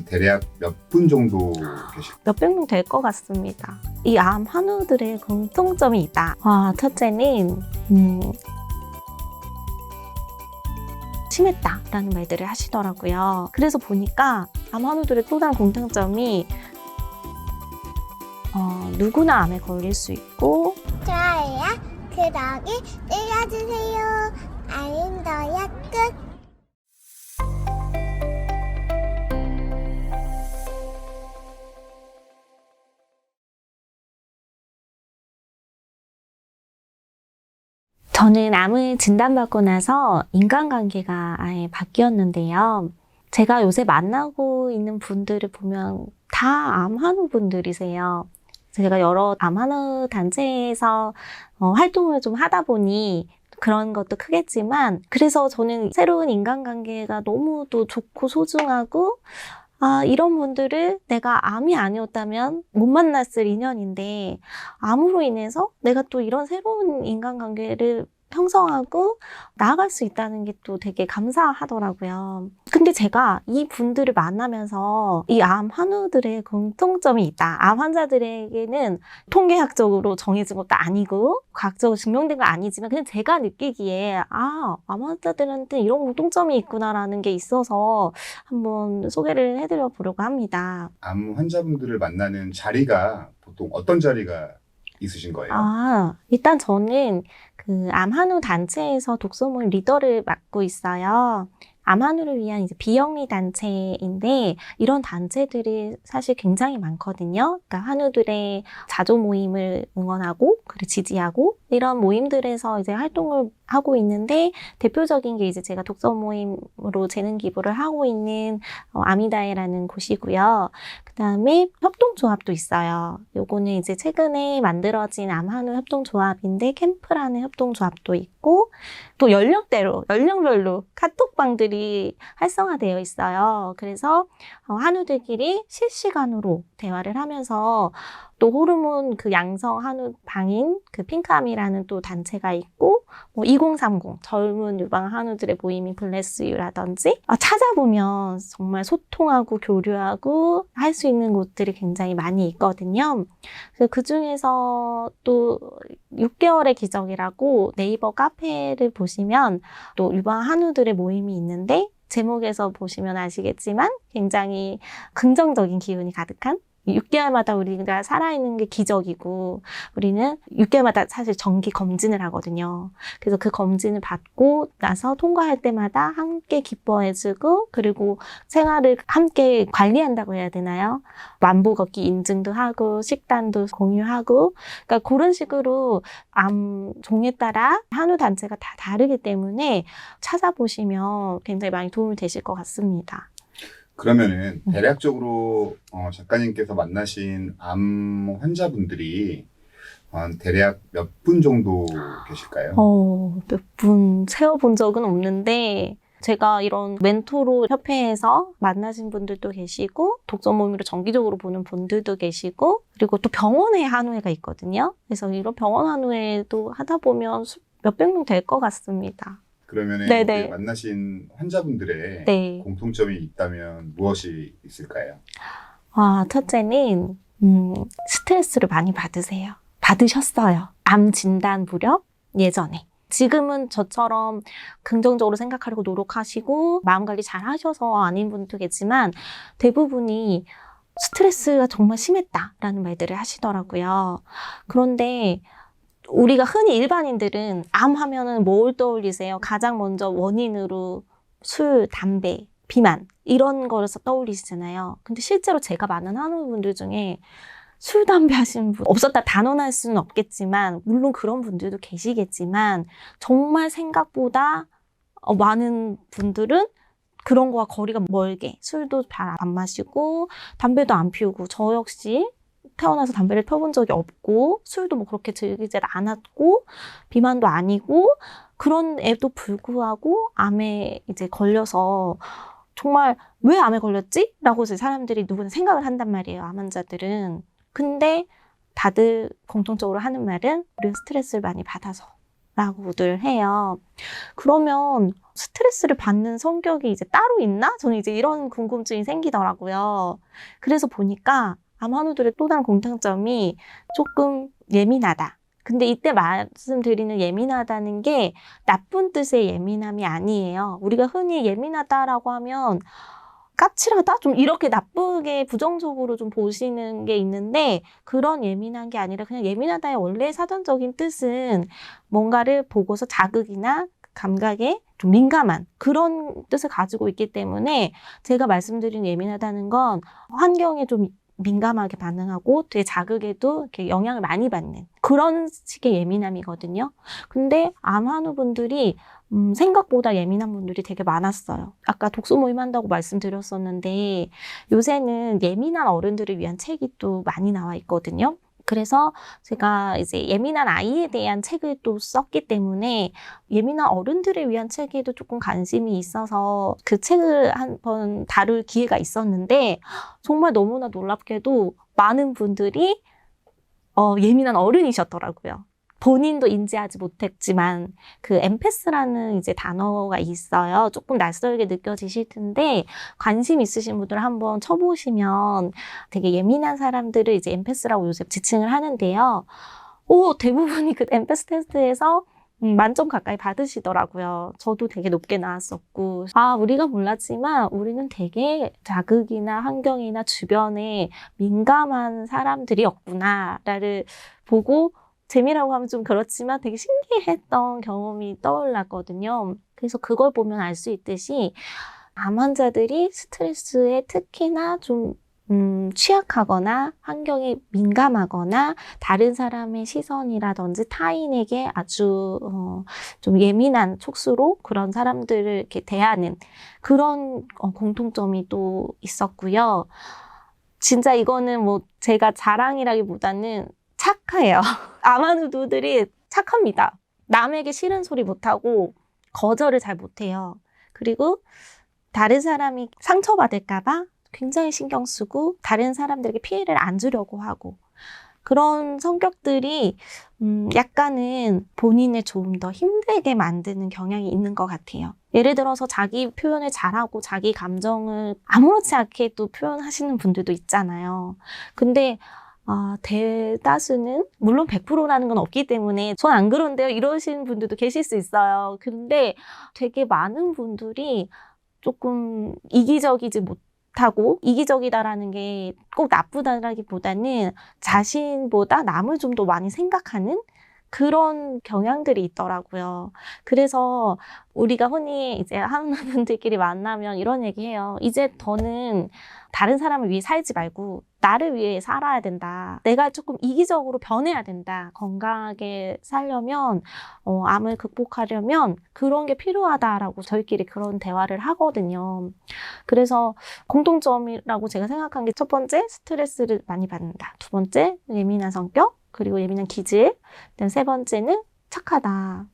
대략 몇 분 정도 계실까요? 몇백 명 될 것 같습니다. 이 암 환우들의 공통점이 있다. 첫째는 심했다라는 말들을 하시더라고요. 그래서 보니까 암 환우들의 또 다른 공통점이 누구나 암에 걸릴 수 있고 좋아요, 구독을 눌러주세요. 알림 더야 끝. 저는 암을 진단받고 나서 인간관계가 아예 바뀌었는데요. 제가 요새 만나고 있는 분들을 보면 다 암 환우 분들이세요. 제가 여러 암 환우 단체에서 활동을 좀 하다 보니 그런 것도 크겠지만, 그래서 저는 새로운 인간관계가 너무도 좋고 소중하고, 이런 분들을 내가 암이 아니었다면 못 만났을 인연인데, 암으로 인해서 내가 또 이런 새로운 인간관계를 형성하고 나아갈 수 있다는 게 또 되게 감사하더라고요. 근데 제가 이 분들을 만나면서 이 암 환우들의 공통점이 있다. 암 환자들에게는 통계학적으로 정해진 것도 아니고 과학적으로 증명된 건 아니지만 그냥 제가 느끼기에 암 환자들한테 이런 공통점이 있구나라는 게 있어서 한번 소개를 해드려 보려고 합니다. 암 환자분들을 만나는 자리가 보통 어떤 자리가 있으신 거예요? 일단 저는 그 암 환우 단체에서 독서 모임 리더를 맡고 있어요. 암 환우를 위한 이제 비영리 단체인데 이런 단체들이 사실 굉장히 많거든요. 그러니까 환우들의 자조 모임을 응원하고 그리고 지지하고 이런 모임들에서 이제 활동을 하고 있는데 대표적인 게 이제 제가 독서 모임으로 재능 기부를 하고 있는 아미다에라는 곳이고요. 그다음에 협동조합도 있어요. 요거는 이제 최근에 만들어진 암 환우 협동조합인데 캠프라는 협동조합도 있고 또 연령별로 카톡방들이 활성화되어 있어요. 그래서 한우들끼리 실시간으로 대화를 하면서 또 호르몬 그 양성 한우 방인 그 핑크암이라는 또 단체가 있고 2030 젊은 유방 한우들의 모임인 블레스유라든지 찾아보면 정말 소통하고 교류하고 할 수 있는 곳들이 굉장히 많이 있거든요. 그래서 그 중에서 또 6개월의 기적이라고 네이버 카페를 보시면 또 유방 한우들의 모임이 있는데 제목에서 보시면 아시겠지만 굉장히 긍정적인 기운이 가득한 6개월마다 우리가 살아있는 게 기적이고 우리는 6개월마다 사실 정기 검진을 하거든요. 그래서 그 검진을 받고 나서 통과할 때마다 함께 기뻐해주고 그리고 생활을 함께 관리한다고 해야 되나요? 완보 걷기 인증도 하고 식단도 공유하고 그러니까 그런 식으로 암 종에 따라 한우 단체가 다 다르기 때문에 찾아보시면 굉장히 많이 도움이 되실 것 같습니다. 그러면은 대략적으로 작가님께서 만나신 암 환자분들이 대략 몇 분 정도 계실까요? 몇 분 세어본 적은 없는데 제가 이런 멘토로 협회에서 만나신 분들도 계시고 독서 모임으로 정기적으로 보는 분들도 계시고 그리고 또 병원에 한우회가 있거든요. 그래서 이런 병원 한우회도 하다 보면 몇백 명 될 것 같습니다. 그러면 만나신 환자분들의 네. 공통점이 있다면 무엇이 있을까요? 첫째는 스트레스를 많이 받으셨어요. 암 진단 무렵 예전에. 지금은 저처럼 긍정적으로 생각하려고 노력하시고 마음 관리 잘 하셔서 아닌 분도 계지만 대부분이 스트레스가 정말 심했다라는 말들을 하시더라고요. 그런데 우리가 흔히 일반인들은 암 하면은 뭘 떠올리세요? 가장 먼저 원인으로 술, 담배, 비만 이런 거에서 떠올리시잖아요. 근데 실제로 제가 많은 한우분들 중에 술, 담배 하시는 분 없었다 단언할 수는 없겠지만 물론 그런 분들도 계시겠지만 정말 생각보다 많은 분들은 그런 거와 거리가 멀게 술도 잘 안 마시고 담배도 안 피우고 저 역시 태어나서 담배를 펴본 적이 없고 술도 뭐 그렇게 즐기지 않았고 비만도 아니고 그런 애도 불구하고 암에 이제 걸려서 정말 왜 암에 걸렸지? 라고 이제 사람들이 누구나 생각을 한단 말이에요. 암 환자들은. 근데 다들 공통적으로 하는 말은 우리가 스트레스를 많이 받아서 라고들 해요. 그러면 스트레스를 받는 성격이 이제 따로 있나? 저는 이제 이런 궁금증이 생기더라고요. 그래서 보니까 암 한우들의 또 다른 공통점이 조금 예민하다. 근데 이때 말씀드리는 예민하다는 게 나쁜 뜻의 예민함이 아니에요. 우리가 흔히 예민하다라고 하면 까칠하다? 좀 이렇게 나쁘게 부정적으로 좀 보시는 게 있는데 그런 예민한 게 아니라 그냥 예민하다의 원래 사전적인 뜻은 뭔가를 보고서 자극이나 감각에 좀 민감한 그런 뜻을 가지고 있기 때문에 제가 말씀드린 예민하다는 건 환경에 좀 민감하게 반응하고 되게 자극에도 이렇게 영향을 많이 받는 그런 식의 예민함이거든요. 근데 암 한우분들이 생각보다 예민한 분들이 되게 많았어요. 아까 독서 모임 한다고 말씀드렸었는데 요새는 예민한 어른들을 위한 책이 또 많이 나와 있거든요. 그래서 제가 이제 예민한 아이에 대한 책을 또 썼기 때문에 예민한 어른들을 위한 책에도 조금 관심이 있어서 그 책을 한번 다룰 기회가 있었는데 정말 너무나 놀랍게도 많은 분들이 예민한 어른이셨더라고요. 본인도 인지하지 못했지만 그 엠패스라는 이제 단어가 있어요. 조금 낯설게 느껴지실 텐데 관심 있으신 분들 한번 쳐보시면 되게 예민한 사람들을 이제 엠패스라고 요새 지칭을 하는데요. 대부분이 그 엠패스 테스트에서 만점 가까이 받으시더라고요. 저도 되게 높게 나왔었고 우리가 몰랐지만 우리는 되게 자극이나 환경이나 주변에 민감한 사람들이었구나를 보고 재미라고 하면 좀 그렇지만 되게 신기했던 경험이 떠올랐거든요. 그래서 그걸 보면 알 수 있듯이 암 환자들이 스트레스에 특히나 좀 취약하거나 환경에 민감하거나 다른 사람의 시선이라든지 타인에게 아주 좀 예민한 촉수로 그런 사람들을 이렇게 대하는 그런 공통점이 또 있었고요. 진짜 이거는 뭐 제가 자랑이라기보다는 착해요. 암 한우들이 착합니다. 남에게 싫은 소리 못하고 거절을 잘 못해요. 그리고 다른 사람이 상처받을까봐 굉장히 신경 쓰고 다른 사람들에게 피해를 안 주려고 하고 그런 성격들이 약간은 본인을 좀 더 힘들게 만드는 경향이 있는 것 같아요. 예를 들어서 자기 표현을 잘하고 자기 감정을 아무렇지 않게 또 표현하시는 분들도 있잖아요. 근데 대다수는 물론 100%라는 건 없기 때문에 전 안 그런데요 이러시는 분들도 계실 수 있어요. 근데 되게 많은 분들이 조금 이기적이지 못하고 이기적이다라는 게 꼭 나쁘다라기보다는 자신보다 남을 좀 더 많이 생각하는 그런 경향들이 있더라고요. 그래서 우리가 흔히 이제 한우분들끼리 만나면 이런 얘기해요. 이제 더는 다른 사람을 위해 살지 말고 나를 위해 살아야 된다. 내가 조금 이기적으로 변해야 된다. 건강하게 살려면 암을 극복하려면 그런 게 필요하다라고 저희끼리 그런 대화를 하거든요. 그래서 공통점이라고 제가 생각한 게 첫 번째 스트레스를 많이 받는다. 두 번째 예민한 성격. 그리고 예민한 기질. 세 번째는 착하다.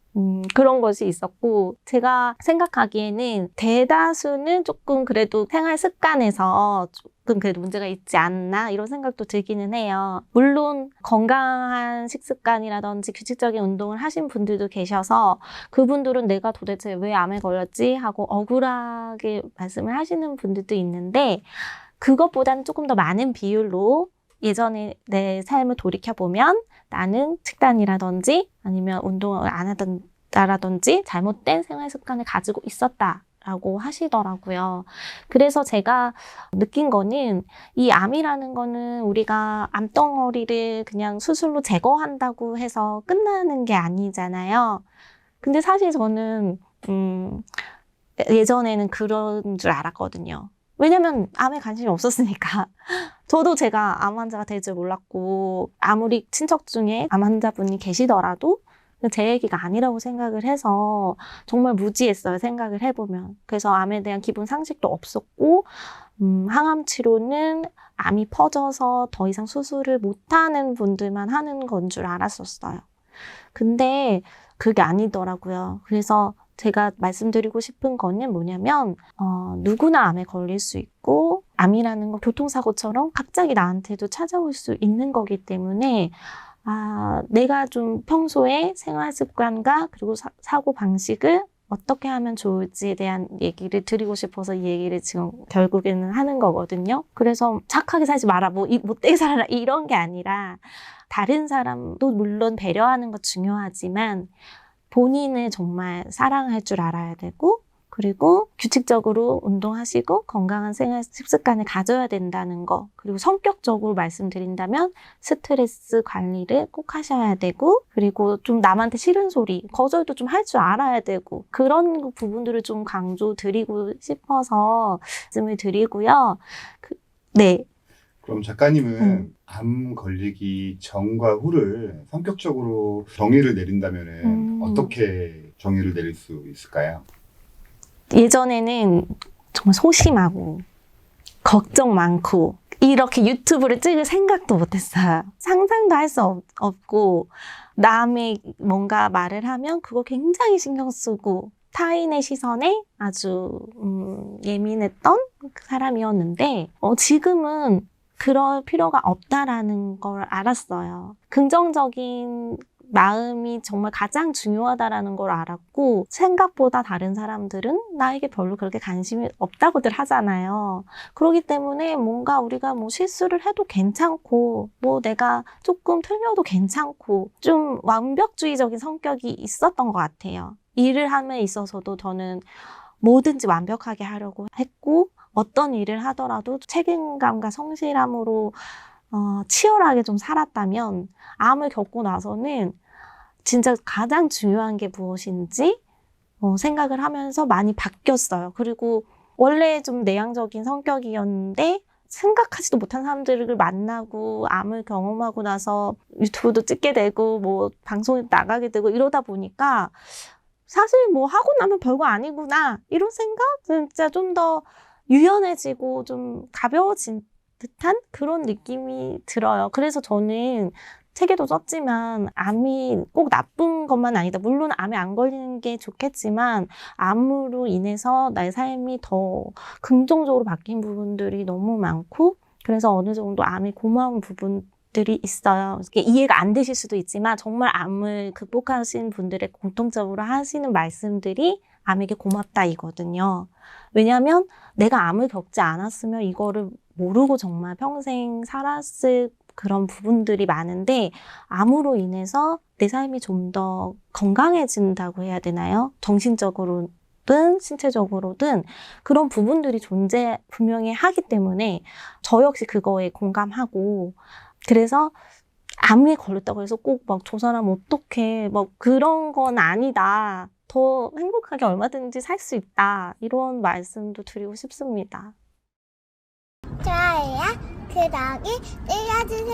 그런 것이 있었고 제가 생각하기에는 대다수는 조금 그래도 생활 습관에서 조금 그래도 문제가 있지 않나 이런 생각도 들기는 해요. 물론 건강한 식습관이라든지 규칙적인 운동을 하신 분들도 계셔서 그분들은 내가 도대체 왜 암에 걸렸지 하고 억울하게 말씀을 하시는 분들도 있는데 그것보다는 조금 더 많은 비율로 예전에 내 삶을 돌이켜보면 나는 식단이라든지 아니면 운동을 안 하던다라든지 잘못된 생활 습관을 가지고 있었다라고 하시더라고요. 그래서 제가 느낀 거는 이 암이라는 거는 우리가 암덩어리를 그냥 수술로 제거한다고 해서 끝나는 게 아니잖아요. 근데 사실 저는 예전에는 그런 줄 알았거든요. 왜냐면 암에 관심이 없었으니까. 저도 제가 암 환자가 될 줄 몰랐고 아무리 친척 중에 암 환자분이 계시더라도 제 얘기가 아니라고 생각을 해서 정말 무지했어요. 생각을 해보면. 그래서 암에 대한 기본 상식도 없었고 항암 치료는 암이 퍼져서 더 이상 수술을 못하는 분들만 하는 건 줄 알았었어요. 근데 그게 아니더라고요. 그래서 제가 말씀드리고 싶은 거는 뭐냐면 누구나 암에 걸릴 수 있고 암이라는 건 교통사고처럼 갑자기 나한테도 찾아올 수 있는 거기 때문에 내가 좀 평소에 생활 습관과 그리고 사고 방식을 어떻게 하면 좋을지에 대한 얘기를 드리고 싶어서 이 얘기를 지금 결국에는 하는 거거든요. 그래서 착하게 살지 마라, 못되게 살아라 이런 게 아니라 다른 사람도 물론 배려하는 거 중요하지만 본인을 정말 사랑할 줄 알아야 되고 그리고 규칙적으로 운동하시고 건강한 생활 습관을 가져야 된다는 거 그리고 성격적으로 말씀드린다면 스트레스 관리를 꼭 하셔야 되고 그리고 좀 남한테 싫은 소리, 거절도 좀 할 줄 알아야 되고 그런 부분들을 좀 강조드리고 싶어서 말씀을 드리고요. 네. 그럼 작가님은 암 걸리기 전과 후를 성격적으로 정의를 내린다면은 어떻게 정의를 내릴 수 있을까요? 예전에는 정말 소심하고 걱정 많고 이렇게 유튜브를 찍을 생각도 못했어요. 상상도 할 수 없고 남의 뭔가 말을 하면 그거 굉장히 신경 쓰고 타인의 시선에 아주 예민했던 사람이었는데 지금은 그럴 필요가 없다라는 걸 알았어요. 긍정적인 마음이 정말 가장 중요하다라는 걸 알았고 생각보다 다른 사람들은 나에게 별로 그렇게 관심이 없다고들 하잖아요. 그렇기 때문에 뭔가 우리가 실수를 해도 괜찮고 내가 조금 틀려도 괜찮고 좀 완벽주의적인 성격이 있었던 것 같아요. 일을 함에 있어서도 저는 뭐든지 완벽하게 하려고 했고 어떤 일을 하더라도 책임감과 성실함으로 치열하게 좀 살았다면 암을 겪고 나서는 진짜 가장 중요한 게 무엇인지 생각을 하면서 많이 바뀌었어요. 그리고 원래 좀 내향적인 성격이었는데 생각하지도 못한 사람들을 만나고 암을 경험하고 나서 유튜브도 찍게 되고 방송에 나가게 되고 이러다 보니까 사실 하고 나면 별거 아니구나 이런 생각? 진짜 좀 더 유연해지고 좀 가벼워진 듯한 그런 느낌이 들어요. 그래서 저는 책에도 썼지만 암이 꼭 나쁜 것만 아니다. 물론 암에 안 걸리는 게 좋겠지만 암으로 인해서 나의 삶이 더 긍정적으로 바뀐 부분들이 너무 많고 그래서 어느 정도 암이 고마운 부분들이 있어요. 이해가 안 되실 수도 있지만 정말 암을 극복하신 분들의 공통적으로 하시는 말씀들이 암에게 고맙다 이거든요. 왜냐하면 내가 암을 겪지 않았으면 이거를 모르고 정말 평생 살았을 그런 부분들이 많은데 암으로 인해서 내 삶이 좀 더 건강해진다고 해야 되나요? 정신적으로든 신체적으로든 그런 부분들이 존재 분명히 하기 때문에 저 역시 그거에 공감하고 그래서 암에 걸렸다고 해서 꼭 저 사람 어떡해 그런 건 아니다. 더 행복하게 얼마든지 살 수 있다. 이런 말씀도 드리고 싶습니다. 좋아요, 구독이 눌러주세요.